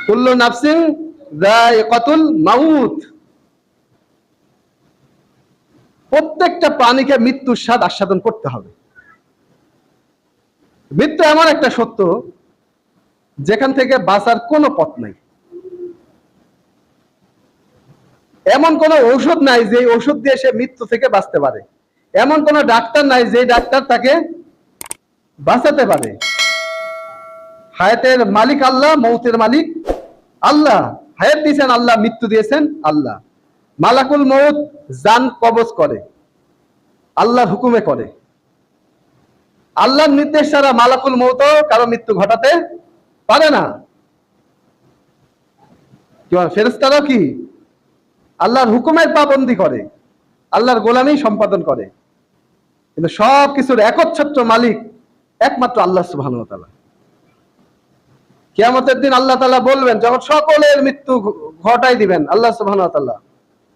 কুল্লু নাফসিন যায়িকাতুল মাউত, প্রত্যেকটা প্রাণীকে মৃত্যুর স্বাদ আস্বাদন করতে হবে। মৃত্যু এমন একটা সত্য যেখান থেকে বাঁচার কোনো পথ নাই। এমন কোন ঔষধ নাই যে ঔষধ দিয়ে সে মৃত্যু থেকে বাঁচতে পারে। এমন কোন ডাক্তার নাই যে ডাক্তার তাকে বাঁচাতে পারে। হায়াতের মালিক আল্লাহ, মৌতের মালিক আল্লাহ। হায়াত দিয়েছেন আল্লাহ, মৃত্যু দিয়েছেন আল্লাহ। মালাকুল মউত জান কবজ করে, আল্লাহর হুকুমে করে। আল্লাহর নির্দেশ ছাড়া মালাকুল মউত কারো মৃত্যু ঘটাতে পারে না। ফেরেশতারা কি আল্লাহর হুকুমের পাবন্দি করে, আল্লাহর গোলামি সম্পাদন করে, কিন্তু সবকিছুর একচ্ছত্র মালিক একমাত্র আল্লাহ সুবহানাহু ওয়া তাআলা। কিয়ামতের দিন আল্লাহ তাআলা বলবেন, যখন সকলের মৃত্যু ঘটাই দিবেন আল্লাহ সুবহানাহু ওয়া তাআলা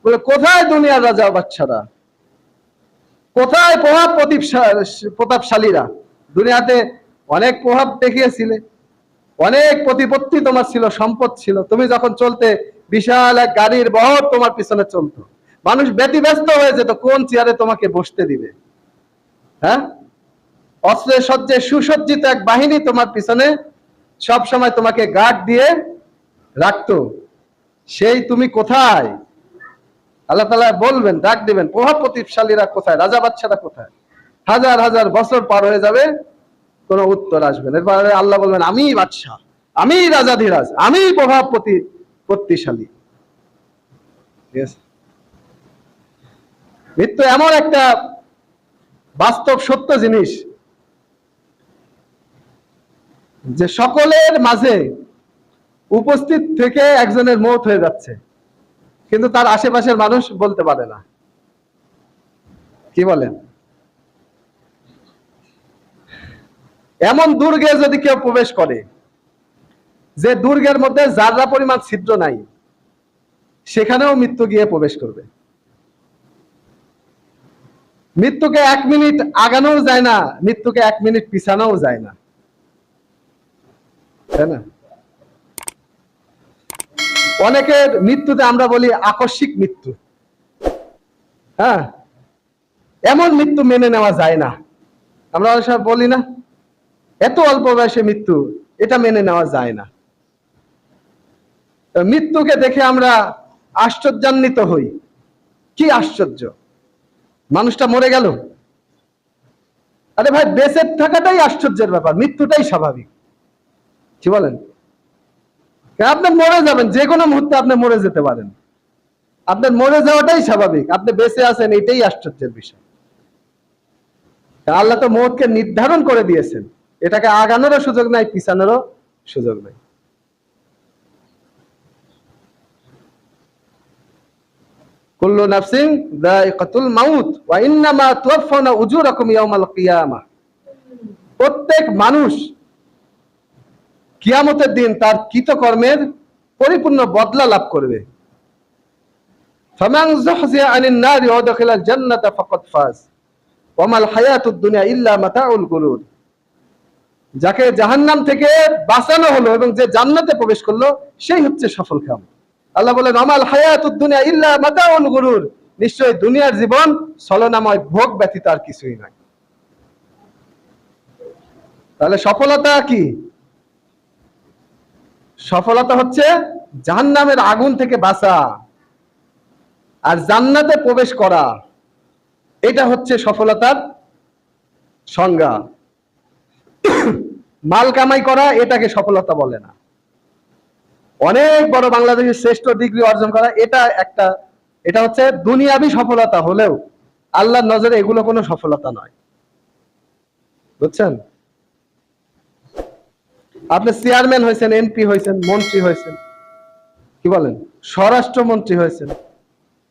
বলে, কোথায় দুনিয়ার রাজা বাদশারা, কোথায় প্রতাপশালীরা? দুনিয়াতে অনেক প্রভাব দেখিয়েছিলে, অনেক প্রতিপত্তি তোমার ছিল, সম্পদ ছিল। তুমি যখন চলতে বিশাল এক গাড়ির বহর তোমার পিছনে চলতো, মানুষ ব্যতিব্যস্ত হয়ে যেত কোন চেয়ারে তোমাকে বসতে দিবে। হ্যাঁ, অস্ত্রে সজ্জে সুসজ্জিত এক বাহিনী তোমার পিছনে সব সময় তোমাকে গার্ড দিয়ে রাখতো। সেই তুমি কোথায়? আল্লাহ তাআলা বলবেন, ডাক দিবেন, প্রভাব প্রতিপশালীরা কোথায়, রাজা বাদশারা কোথায়? হাজার হাজার বছর পার হয়ে যাবে, কোন উত্তর আসবে না। এরপরে আল্লাহ বলবেন, আমি বাদশাহ, আমি রাজাধিরাজ, আমি প্রভাব প্রতিপত্তিশালী। মৃত্যু এমন একটা বাস্তব সত্য জিনিস যে সকলের মাঝে উপস্থিত থেকে একজনের মওত হয়ে যাচ্ছে, কিন্তু তার আশেপাশের মানুষ বলতে পারে না। কি বলেন? এমন দুর্গে যদি কেউ প্রবেশ করে যে দুর্গের মধ্যে জাররা পরিমাণ ছিদ্র নাই, সেখানেও মৃত্যু গিয়ে প্রবেশ করবে। মৃত্যুকে 1 মিনিট আগানোও যায় না, মৃত্যুকে 1 মিনিট পিছানোও যায় না, তাই না? অনেকের মৃত্যুতে আমরা বলি আকস্মিক মৃত্যু। হ্যাঁ, এমন মৃত্যু মেনে নেওয়া যায় না। আমরা অনেক সময় বলি না, এত অল্প বয়সে মৃত্যু, এটা মেনে নেওয়া যায় না। মৃত্যুকে দেখে আমরা আশ্চর্যান্বিত হই। কি আশ্চর্য, মানুষটা মরে গেল। আরে ভাই, বেঁচে থাকাটাই আশ্চর্যের ব্যাপার, মৃত্যুটাই স্বাভাবিক। কি বলেন? আপনি মরে যাবেন, যে কোনো মুহূর্তে আপনি মরে যেতে পারেন। আপনার মরে যাওয়াটাই স্বাভাবিক, আপনি বেঁচে আছেন, এটাই আশ্চর্যের বিষয়। আল্লাহ তো মওতকে নির্ধারণ করে দিয়েছেন, এটাকে আগানোরও সুযোগ নাই, পিছানোরও সুযোগ নাই। কুল্লু নাফসিন যায়িকাতুল মাউত ওয়া ইন্নামা তুওয়াফাউনা উজুরাকুম ইয়াওমাল কিয়ামাহ। প্রত্যেক মানুষ কিয়ামতের দিন তার কৃতকর্মের পরিপূর্ণ বদলা লাভ করবে। ফামান যুহজিয়া আনিন নারি ওয়া দাখিলাল জান্নাতা ফাকাদ ফাজ ওয়া মাল হায়াতুদ দুনিয়া ইল্লা মাতাউল গুরুর। যাকে জাহান্নাম থেকে বাঁচানো হলো এবং যে জান্নাতে প্রবেশ করলো, সেই হচ্ছে সফলকাম। আল্লাহ বলেন, ওয়া মাল হায়াতুদ দুনিয়া ইল্লা মাতাউল গুরুর। নিশ্চয়ই দুনিয়ার জীবন ছলনাময় ভোগ ব্যতীত আর কিছুই নয়। তাহলে সফলতা কি? সফলতা হচ্ছে জাহান্নামের আগুন থেকে বাঁচা আর জান্নাতে প্রবেশ করা। এটা হচ্ছে সফলতার সংজ্ঞা। মাল কামাই করা এটাকে সফলতা বলে না। অনেক বড় বাংলাদেশের শ্রেষ্ঠ ডিগ্রি অর্জন করা, এটা হচ্ছে দুনিয়াবি সফলতা হলেও আল্লাহর নজরে এগুলো কোনো সফলতা নয়। বুঝছেন? আপনি চেয়ারম্যান হয়েছেন, এমপি হয়েছেন, মন্ত্রী হয়েছেন, কি বলেন, স্বরাষ্ট্রমন্ত্রী হয়েছেন,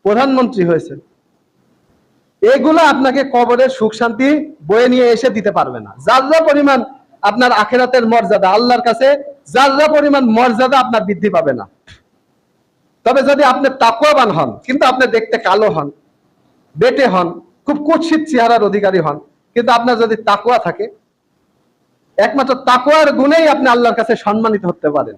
প্রধানমন্ত্রী হয়েছেন, এগুলো আপনাকে কবরের সুখ শান্তি বয়ে নিয়ে এসে দিতে পারবে না। যারা পরিমাণ আপনার আখিরাতের মর্যাদা, আল্লাহর কাছে যারা পরিমাণ মর্যাদা আপনার বৃদ্ধি পাবে না। তবে যদি আপনি তাকওয়াবান হন, কিন্তু আপনি দেখতে কালো হন, বেটে হন, খুব কুৎসিত চেহারার অধিকারী হন, কিন্তু আপনার যদি তাকওয়া থাকে, একমাত্র তাকওয়ার গুণেই আপনি আল্লাহর কাছে সম্মানিত হতে পারেন।